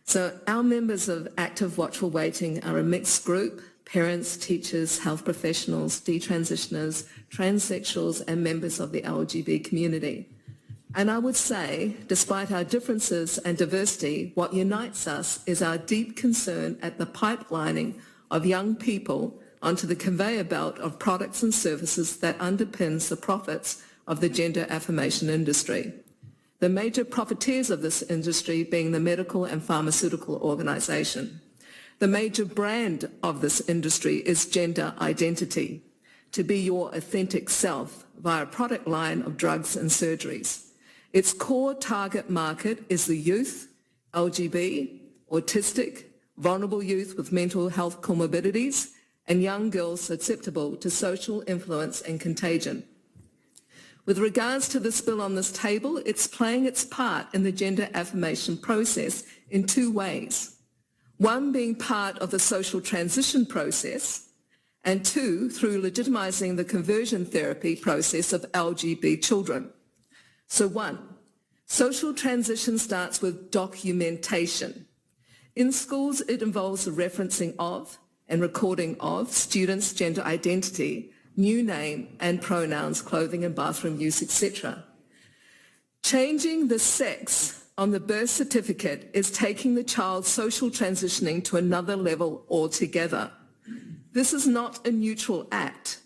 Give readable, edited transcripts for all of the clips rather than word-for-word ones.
So our members of Active Watchful Waiting are a mixed group: parents, teachers, health professionals, detransitioners, transsexuals, and members of the LGB community. And I would say, despite our differences and diversity, what unites us is our deep concern at the pipelining of young people onto the conveyor belt of products and services that underpins the profits of the gender affirmation industry. The major profiteers of this industry being the medical and pharmaceutical organization. The major brand of this industry is gender identity, to be your authentic self via a product line of drugs and surgeries. Its core target market is the youth, LGB, autistic, vulnerable youth with mental health comorbidities, and young girls susceptible to social influence and contagion. With regards to this bill on this table, it's playing its part in the gender affirmation process in two ways. One, being part of the social transition process, and two, through legitimising the conversion therapy process of LGB children. So one, social transition starts with documentation. In schools, it involves the referencing of and recording of students' gender identity, new name and pronouns, clothing and bathroom use, etc. Changing the sex on the birth certificate is taking the child's social transitioning to another level altogether. This is not a neutral act.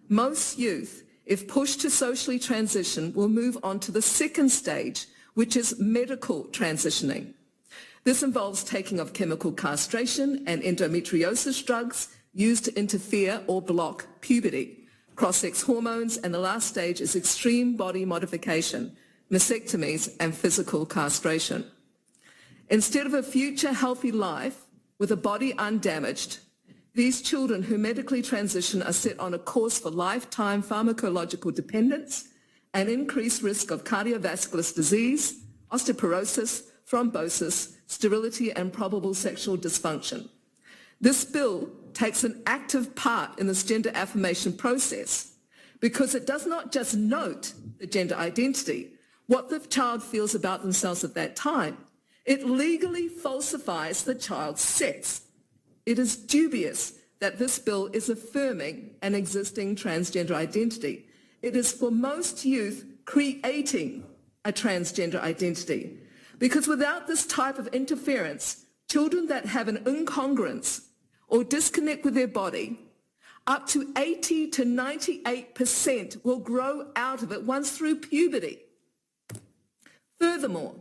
Most youth, if pushed to socially transition, will move on to the second stage, which is medical transitioning. This involves taking of chemical castration and endometriosis drugs used to interfere or block puberty, cross-sex hormones, and the last stage is extreme body modification, mastectomies, and physical castration. Instead of a future healthy life with a body undamaged, these children who medically transition are set on a course for lifetime pharmacological dependence and increased risk of cardiovascular disease, osteoporosis, thrombosis, sterility, and probable sexual dysfunction. This bill takes an active part in this gender affirmation process because it does not just note the gender identity, what the child feels about themselves at that time. It legally falsifies the child's sex. It is dubious that this bill is affirming an existing transgender identity. It is for most youth creating a transgender identity. Because without this type of interference, children that have an incongruence or disconnect with their body, up to 80 to 98% will grow out of it once through puberty. Furthermore,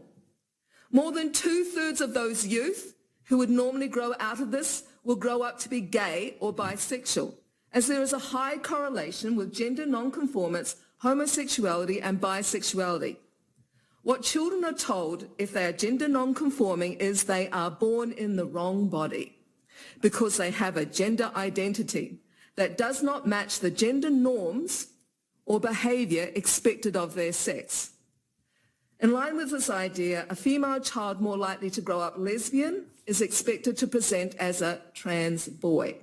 more than 2/3 of those youth who would normally grow out of this will grow up to be gay or bisexual, as there is a high correlation with gender nonconformance, homosexuality, and bisexuality. What children are told if they are gender nonconforming is they are born in the wrong body because they have a gender identity that does not match the gender norms or behaviour expected of their sex. In line with this idea, a female child more likely to grow up lesbian is expected to present as a trans boy,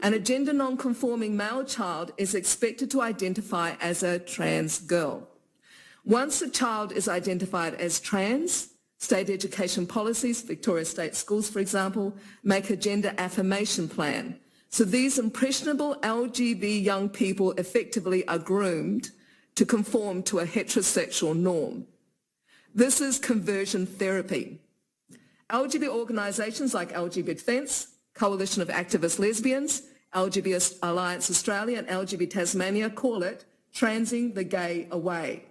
and a gender non-conforming male child is expected to identify as a trans girl. Once a child is identified as trans, state education policies, Victoria State Schools, for example, make a gender affirmation plan. So these impressionable LGB young people effectively are groomed to conform to a heterosexual norm. This is conversion therapy. LGB organisations like LGB Defence, Coalition of Activist Lesbians, LGB Alliance Australia and LGB Tasmania call it transing the gay away.